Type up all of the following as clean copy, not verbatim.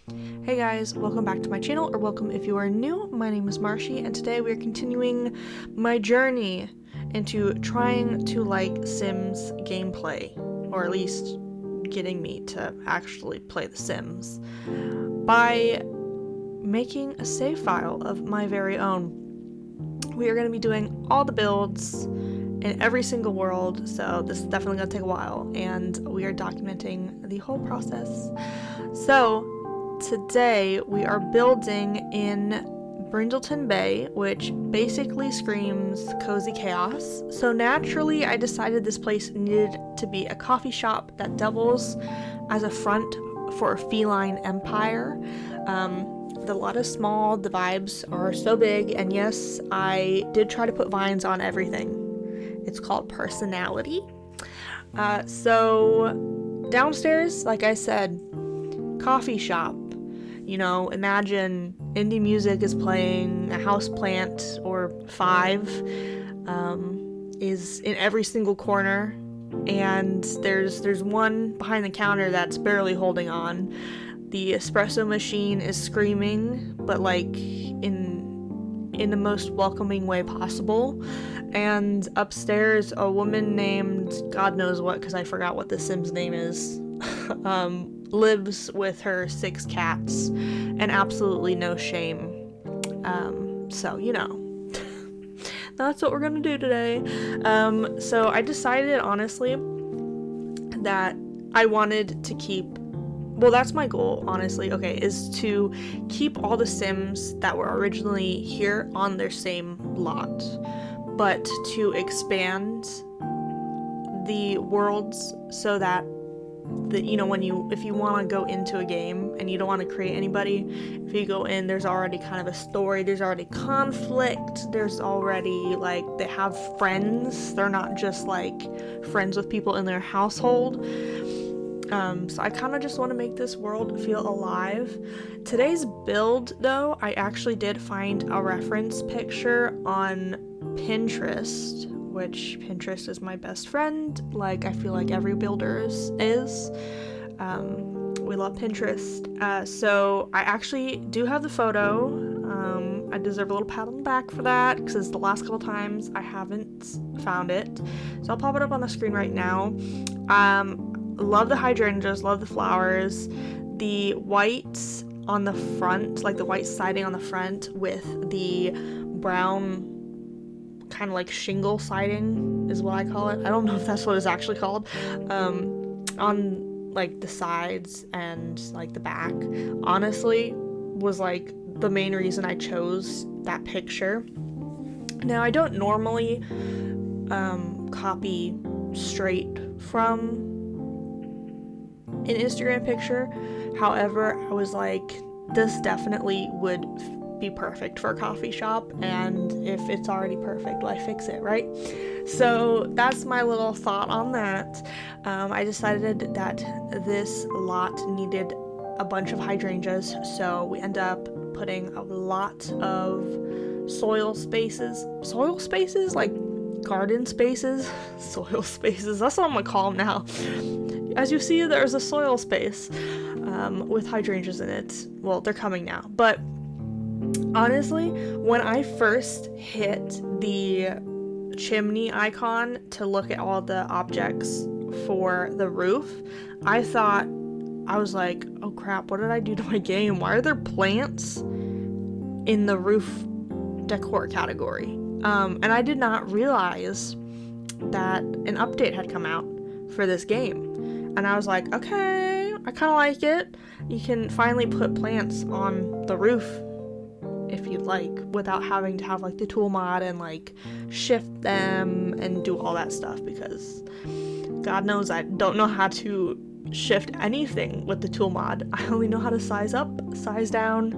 Hey guys, welcome back to my channel, or welcome if you are new. My name is Marshy, and today we are continuing my journey into trying to like Sims gameplay, or at least getting me to actually play The Sims, by making a save file of my very own. We are going to be doing all the builds in every single world, so this is definitely going to take a while, and we are documenting the whole process. So today we are building in Brindleton Bay, which basically screams cozy chaos. So naturally I decided this place needed to be a coffee shop that doubles as a front for a feline empire. With a lot of small, the vibes are so big, and yes, I did try to put vines on everything. It's called personality. So downstairs, like I said, coffee shop. You know, imagine indie music is playing, a house plant or five is in every single corner, and there's one behind the counter that's barely holding on. The espresso machine is screaming, but like in the most welcoming way possible. And upstairs, a woman named God knows what, because I forgot what the Sim's name is, lives with her 6 cats and absolutely no shame. So, you know, that's what we're gonna do today. So I decided, honestly, that I wanted to keep, well, that's my goal, honestly, okay, is to keep all the Sims that were originally here on their same lot, but to expand the worlds so that you know, if you want to go into a game and you don't want to create anybody, if you go in, there's already kind of a story, there's already conflict, there's already like they have friends, they're not just like friends with people in their household. So I kind of just want to make this world feel alive. Today's build, though, I actually did find a reference picture on Pinterest, which Pinterest is my best friend, like I feel like every builder is. We love Pinterest. So I actually do have the photo. I deserve a little pat on the back for that, because the last couple times I haven't found it. So I'll pop it up on the screen right now. Love the hydrangeas, love the flowers. The white on the front, like the white siding on the front with the brown kind of like shingle siding is what I call it. I don't know if that's what it's actually called. On like the sides and like the back, honestly, was like the main reason I chose that picture. Now, I don't normally copy straight from an Instagram picture. However, I was like, this definitely would be perfect for a coffee shop, and if it's already perfect, why fix it, right? So that's my little thought on that. I decided that this lot needed a bunch of hydrangeas, so we end up putting a lot of soil spaces, like garden spaces, soil spaces, that's what I'm gonna call them now. As you see, there's a soil space with hydrangeas in it. Well, they're coming now, but honestly, when I first hit the chimney icon to look at all the objects for the roof, I was like, oh crap, what did I do to my game? Why are there plants in the roof decor category? And I did not realize that an update had come out for this game. And I was like, okay, I kind of like it. You can finally put plants on the roof if you'd like, without having to have like the tool mod and like shift them and do all that stuff, because God knows I don't know how to shift anything with the tool mod. I only know how to size up, size down,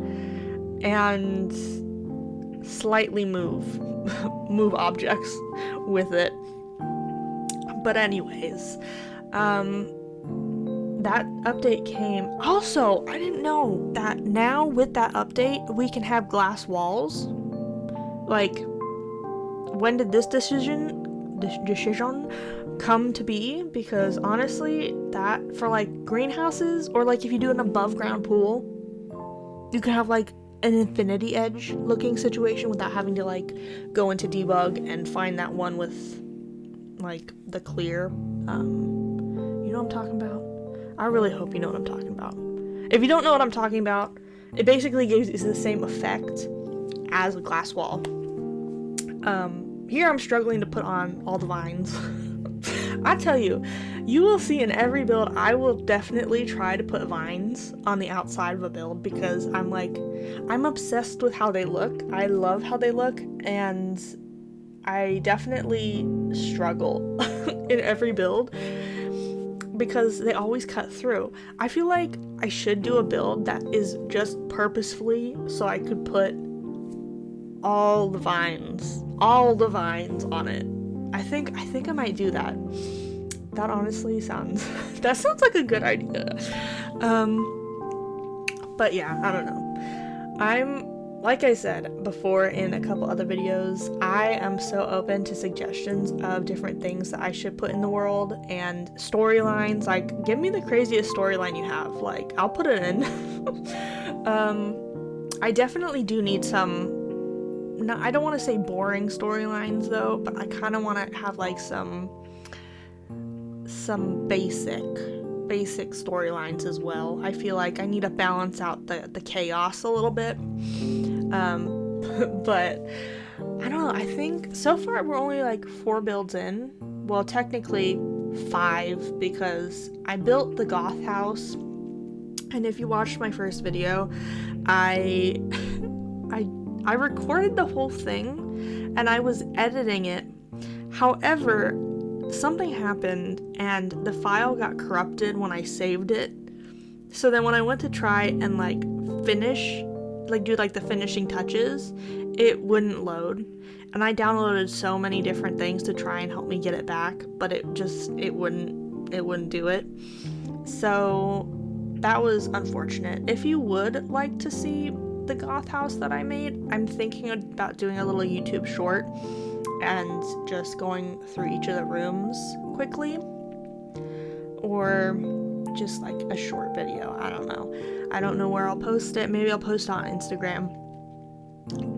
and slightly move objects with it. But anyways, that update came. Also, I didn't know that now with that update we can have glass walls. Like, when did this decision come to be? Because honestly, that for like greenhouses, or like if you do an above ground pool, you can have like an infinity edge looking situation without having to like go into debug and find that one with like the clear. You know what I'm talking about? I really hope you know what I'm talking about. If you don't know what I'm talking about, it basically gives you the same effect as a glass wall. Here I'm struggling to put on all the vines. I tell you, you will see in every build, I will definitely try to put vines on the outside of a build because I'm obsessed with how they look. I love how they look, and I definitely struggle in every build because they always cut through. I feel like I should do a build that is just purposefully so I could put all the vines on it. I think I might do that. That honestly sounds like a good idea. But yeah, I don't know. Like I said before in a couple other videos, I am so open to suggestions of different things that I should put in the world and storylines. Like, give me the craziest storyline you have. Like, I'll put it in. I definitely do need some, no, I don't want to say boring storylines though, but I kind of want to have like some basic storylines as well. I feel like I need to balance out the chaos a little bit. But I don't know, I think so far we're only like 4 builds in. Well, technically 5 because I built the goth house, and if you watched my first video, I recorded the whole thing and I was editing it. However, something happened and the file got corrupted when I saved it. So then when I went to try and like finish, like do like the finishing touches, it wouldn't load. And I downloaded so many different things to try and help me get it back, but it wouldn't do it. So that was unfortunate. If you would like to see the goth house that I made, I'm thinking about doing a little YouTube short and just going through each of the rooms quickly, or just like a short video. I don't know where I'll post it. Maybe I'll post it on Instagram.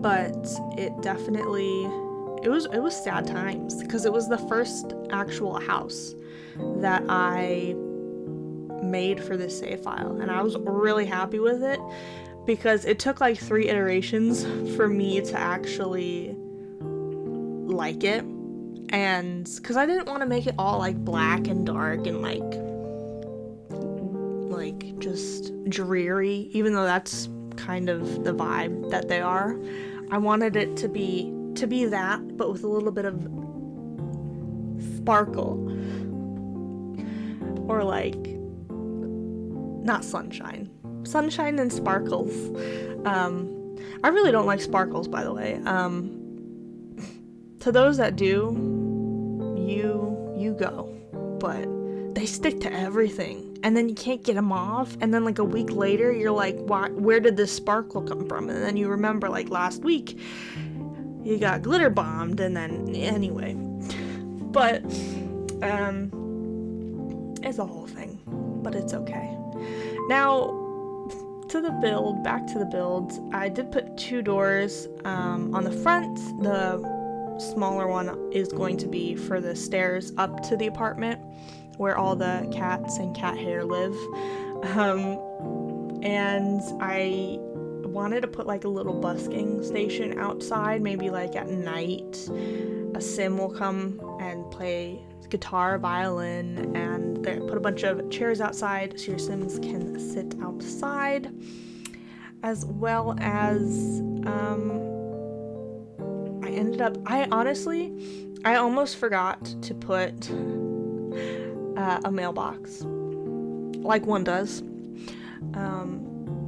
But it definitely, it was sad times because it was the first actual house that I made for this save file, and I was really happy with it because it took like 3 iterations for me to actually like it. And because I didn't want to make it all like black and dark and like just dreary, even though that's kind of the vibe that they are. I wanted it to be that, but with a little bit of sparkle, or like not sunshine and sparkles. I really don't like sparkles, by the way. To those that do, you go, but they stick to everything, and then you can't get them off, and then like a week later you're like, where did this sparkle come from? And then you remember like last week you got glitter bombed, and then anyway. But it's a whole thing, but it's okay. Now back to the build, I did put 2 doors on the front. The smaller one is going to be for the stairs up to the apartment where all the cats and cat hair live. And I wanted to put like a little busking station outside, maybe like at night. A sim will come and play guitar, violin, and they put a bunch of chairs outside so your sims can sit outside, as well as I almost forgot to put a mailbox like one does.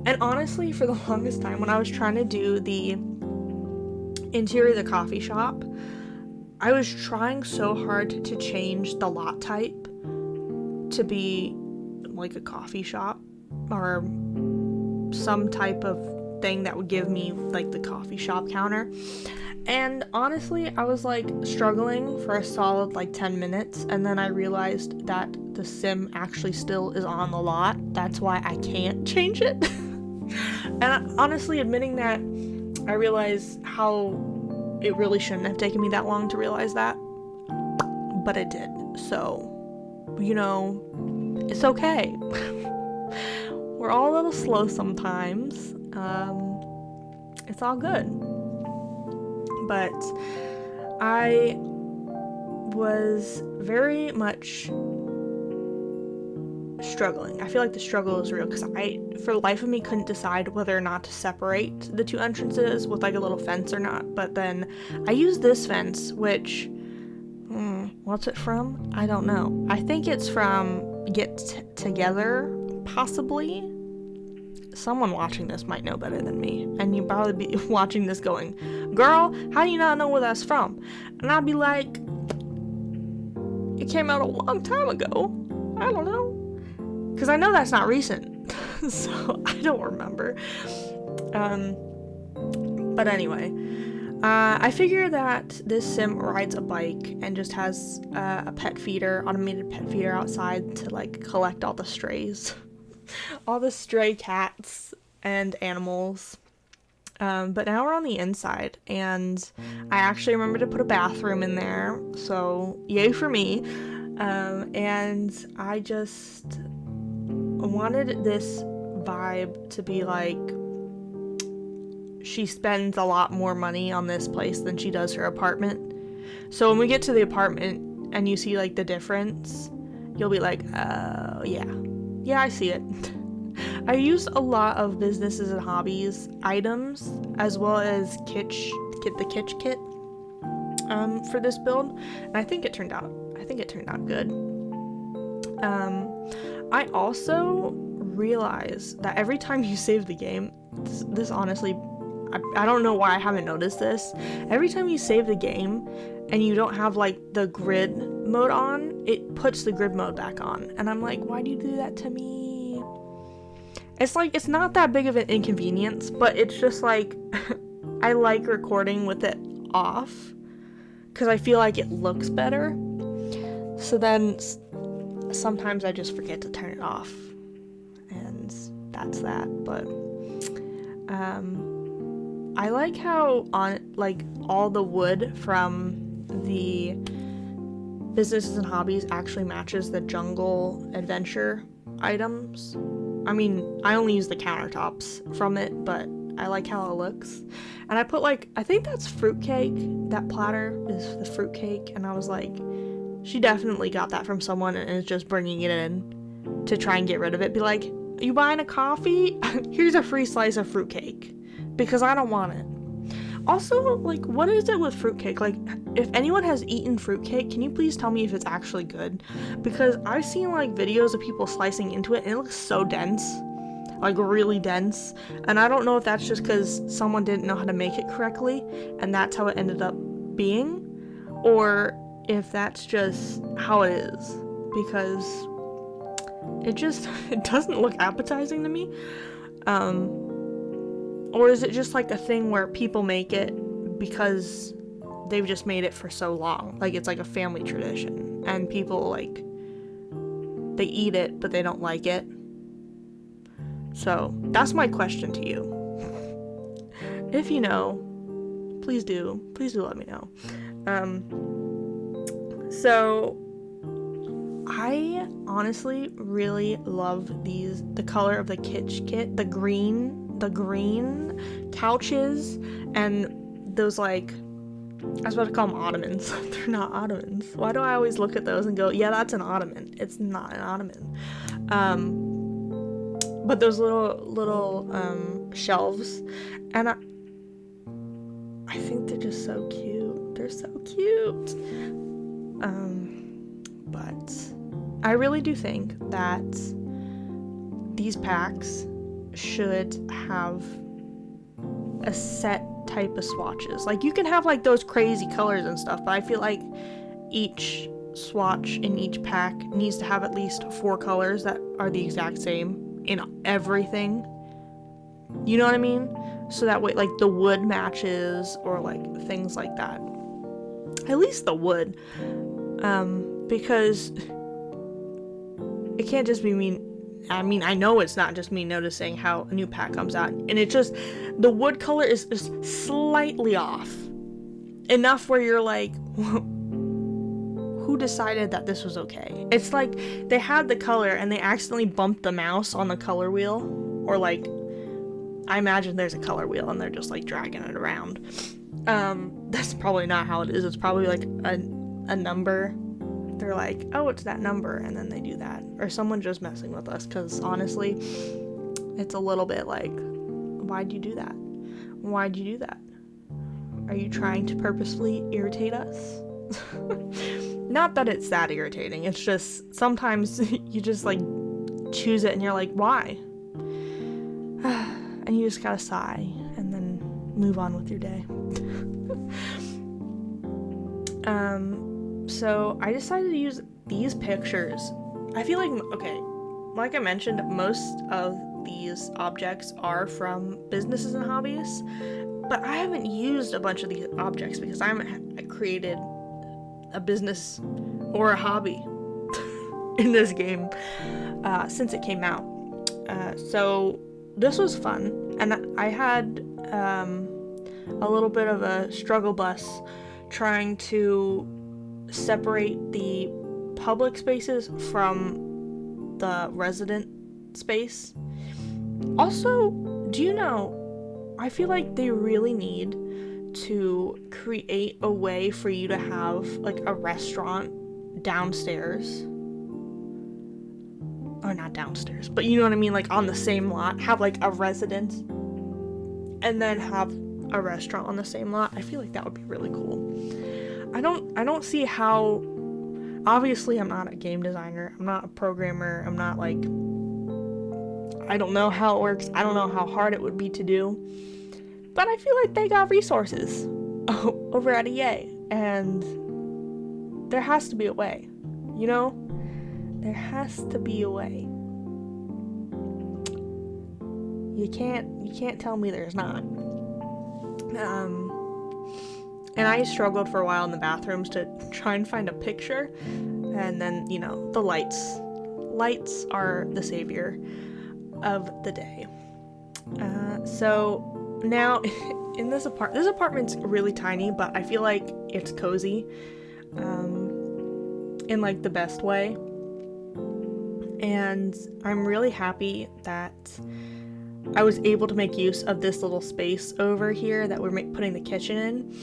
And honestly, for the longest time when I was trying to do the interior of the coffee shop, I was trying so hard to change the lot type to be like a coffee shop or some type of thing that would give me like the coffee shop counter. And honestly, I was like struggling for a solid like 10 minutes, and then I realized that the sim actually still is on the lot. That's why I can't change it. And honestly, admitting that, I realize how it really shouldn't have taken me that long to realize that, but it did. So, you know, it's okay. We're all a little slow sometimes. It's all good. But I was very much struggling. I feel like the struggle is real because I, for the life of me, couldn't decide whether or not to separate the two entrances with like a little fence or not. But then I used this fence, which, what's it from? I don't know. I think it's from Get Together, possibly. Someone watching this might know better than me, and you'd probably be watching this going, girl, how do you not know where that's from? And I'd be like, it came out a long time ago. I don't know. Because I know that's not recent. So I don't remember. But anyway, I figure that this sim rides a bike and just has a pet feeder, automated pet feeder outside to like collect all the strays. All the stray cats and animals. But now we're on the inside, and I actually remember to put a bathroom in there, so yay for me. And I just wanted this vibe to be like, she spends a lot more money on this place than she does her apartment. So when we get to the apartment and you see like the difference, you'll be like, oh yeah, I see it. I used a lot of businesses and hobbies items, as well as the kitsch kit for this build, and I think it turned out good. I also realized that every time you save the game, this honestly, I don't know why I haven't noticed this. Every time you save the game and you don't have like the grid mode on, it puts the grid mode back on, and I'm like, why do you do that to me? It's like, it's not that big of an inconvenience, but it's just like, I like recording with it off because I feel like it looks better. So then sometimes I just forget to turn it off, and that's that. But I like how on like all the wood from the businesses and hobbies actually matches the jungle adventure items. I mean, I only use the countertops from it, but I like how it looks. And I put like, I think that's fruitcake. That platter is the fruitcake. And I was like, she definitely got that from someone and is just bringing it in to try and get rid of it. Be like, are you buying a coffee? Here's a free slice of fruitcake. Because I don't want it. Also, like, what is it with fruitcake? Like, if anyone has eaten fruitcake, can you please tell me if it's actually good? Because I've seen, like, videos of people slicing into it, and it looks so dense. Like, really dense. And I don't know if that's just because someone didn't know how to make it correctly, and that's how it ended up being, or if that's just how it is. Because it doesn't look appetizing to me. Or is it just like a thing where people make it because they've just made it for so long? Like, it's like a family tradition, and people, like, they eat it, but they don't like it. So, that's my question to you. If you know, please do let me know. So, I honestly really love the color of the kitsch kit, the green couches, and those, like, I was about to call them ottomans. They're not ottomans. Why do I always look at those and go, yeah, that's an ottoman? It's not an ottoman. But those little shelves, and I think they're just so cute. They're so cute. But I really do think that these packs should have a set type of swatches. Like, you can have like those crazy colors and stuff, but I feel like each swatch in each pack needs to have at least 4 colors that are the exact same in everything. You know what I mean? So that way, like, the wood matches, or like things like that. At least the wood. Because it can't just be me I mean, I know it's not just me noticing how a new pack comes out, and it just, the wood color is just slightly off. Enough where you're like, who decided that this was okay? It's like they had the color and they accidentally bumped the mouse on the color wheel, or like, I imagine there's a color wheel and they're just like dragging it around. That's probably not how it is. It's probably like a number. They're like, oh, it's that number, and then they do that. Or someone just messing with us, because honestly, it's a little bit like, why'd you do that? Why'd you do that? Are you trying to purposefully irritate us? Not that it's that irritating, it's just sometimes you just like choose it and you're like, why? And you just gotta sigh and then move on with your day. So I decided to use these pictures. I feel like, okay, like I mentioned, most of these objects are from businesses and hobbies, but I haven't used a bunch of these objects because I haven't created a business or a hobby in this game since it came out. So this was fun, and I had a little bit of a struggle bus trying to separate the public spaces from the resident space. Also, do you know, I feel like they really need to create a way for you to have like a restaurant downstairs, or not downstairs, but you know what I mean, like on the same lot, have like a residence and then have a restaurant on the same lot. I feel like that would be really cool. I don't see how, obviously I'm not a game designer, I'm not a programmer, I'm not like, I don't know how it works, I don't know how hard it would be to do, but I feel like they got resources over at EA, and there has to be a way, you know? There has to be a way. You can't tell me there's not. And I struggled for a while in the bathrooms to try and find a picture, and then, you know, the lights are the savior of the day. So now in this apartment's really tiny, but I feel like it's cozy, in like the best way. And I'm really happy that I was able to make use of this little space over here that we're putting the kitchen in.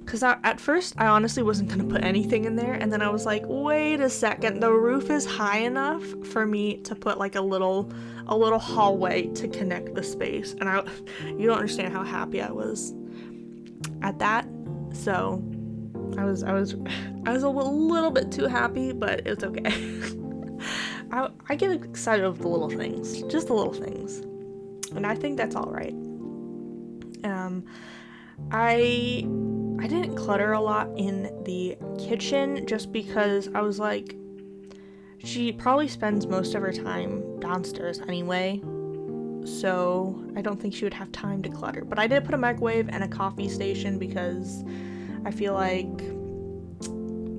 Because at first, I honestly wasn't going to put anything in there, and then I was like, wait a second, the roof is high enough for me to put like a little hallway to connect the space, and you don't understand how happy I was at that. So I was a little bit too happy, but it's okay. I get excited over the little things, just the little things, and I think that's all right. I didn't clutter a lot in the kitchen just because I was like, she probably spends most of her time downstairs anyway, so I don't think she would have time to clutter. But I did put a microwave and a coffee station because I feel like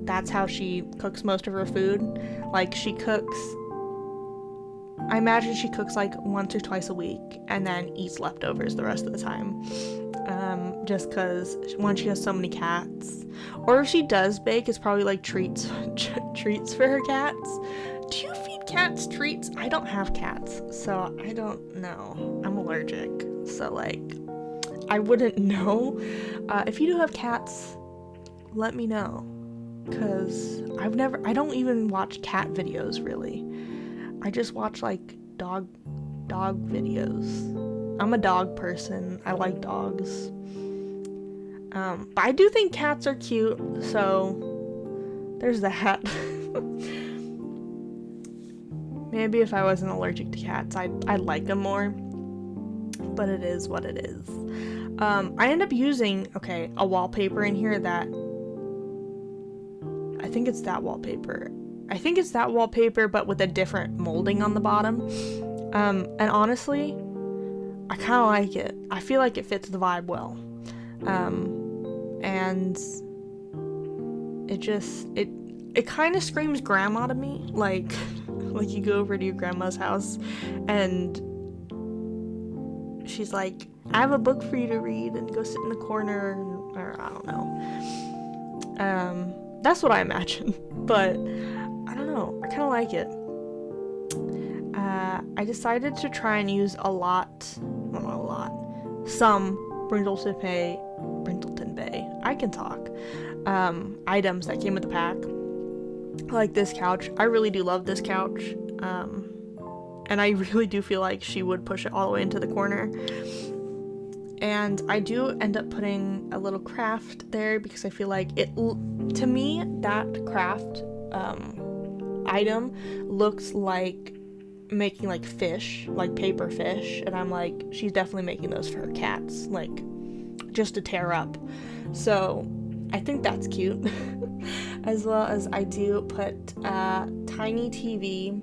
that's how she cooks most of her food. Like, I imagine she cooks like once or twice a week and then eats leftovers the rest of the time. Just because, one, she has so many cats, or if she does bake, it's probably like treats for her cats. Do you feed cats treats? I don't have cats, so I don't know. I'm allergic, so like, I wouldn't know. If you do have cats, let me know, because I don't even watch cat videos really. I just watch like dog videos. I'm a dog person. I like dogs. But I do think cats are cute, so there's that. Maybe if I wasn't allergic to cats, I'd like them more. But it is what it is. I end up using, a wallpaper in here that... I think it's that wallpaper. But with a different molding on the bottom. And honestly, I kind of like it. I feel like it fits the vibe well. And it kind of screams grandma to me. Like, Like, you go over to your grandma's house and she's like, I have a book for you to read, and go sit in the corner, or I don't know. That's what I imagine, but I don't know, I kind of like it. I decided to try and use some Brindleton Bay, I can talk, items that came with the pack. Like this couch. I really do love this couch, and I really do feel like she would push it all the way into the corner. And I do end up putting a little craft there because I feel like to me, that craft item looks like making like fish, like paper fish, and I'm like, she's definitely making those for her cats, like just to tear up. So I think that's cute. As well as I do put a tiny TV,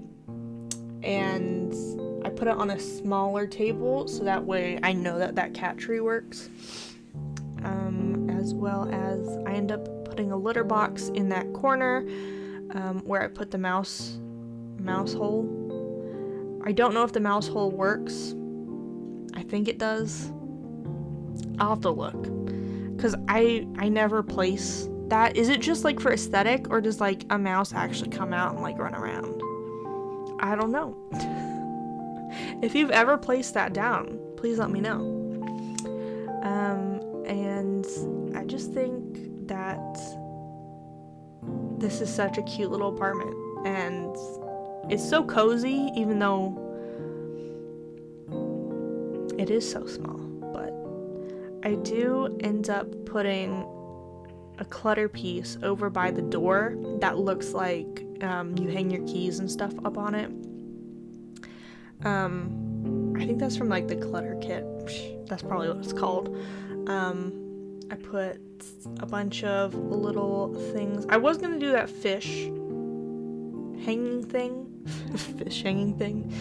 and I put it on a smaller table so that way I know that cat tree works. As well as I end up putting a litter box in that corner where I put the mouse hole. I don't know if the mouse hole works. I think it does. I'll have to look, because I never place that. Is it just like for aesthetic, or does like a mouse actually come out and like run around? I don't know. If you've ever placed that down, please let me know. And I just think that this is such a cute little apartment, and it's so cozy, even though it is so small. But I do end up putting a clutter piece over by the door that looks like you hang your keys and stuff up on it. I think that's from like the clutter kit. That's probably what it's called. I put a bunch of little things. I was gonna do that fish hanging thing. Fish hanging thing.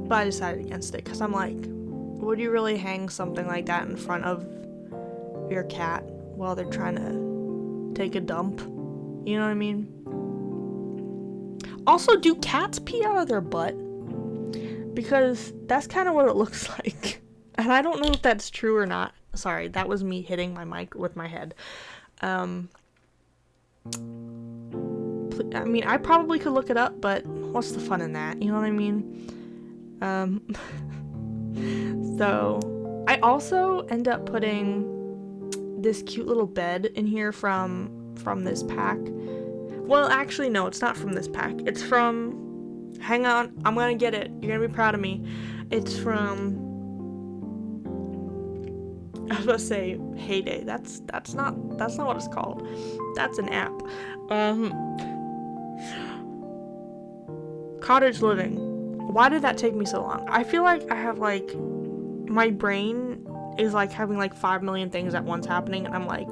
But I decided against it because I'm like, would you really hang something like that in front of your cat while they're trying to take a dump? You know what I mean? Also, do cats pee out of their butt? Because that's kind of what it looks like. And I don't know if that's true or not. Sorry, that was me hitting my mic with my head. I mean, I probably could look it up, but what's the fun in that? You know what I mean? So, I also end up putting this cute little bed in here from this pack. Well, actually, no, it's not from this pack. It's from... Hang on, I'm gonna get it. You're gonna be proud of me. It's from... I was about to say Heyday. That's not what it's called. That's an app. Cottage Living. Why did that take me so long? I feel like I have like... My brain is like having like 5 million things at once happening, and I'm like,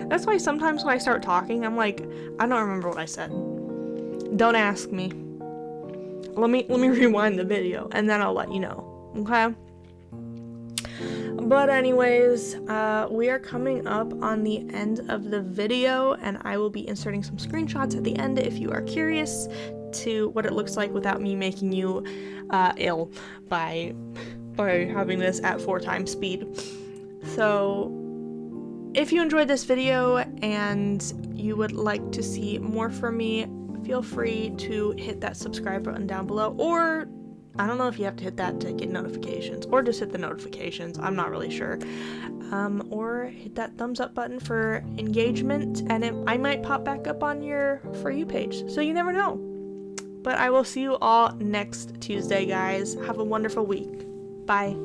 That's why sometimes when I start talking, I'm like, I don't remember what I said. Don't ask me. Let me rewind the video, and then I'll let you know, okay? But anyways, we are coming up on the end of the video, and I will be inserting some screenshots at the end if you are curious to what it looks like without me making you ill by having this at 4 times speed. So if you enjoyed this video and you would like to see more from me, feel free to hit that subscribe button down below, or I don't know if you have to hit that to get notifications, or just hit the notifications, I'm not really sure. Or hit that thumbs up button for engagement, and I might pop back up on your For You page, so you never know. But I will see you all next Tuesday, guys. Have a wonderful week. Bye.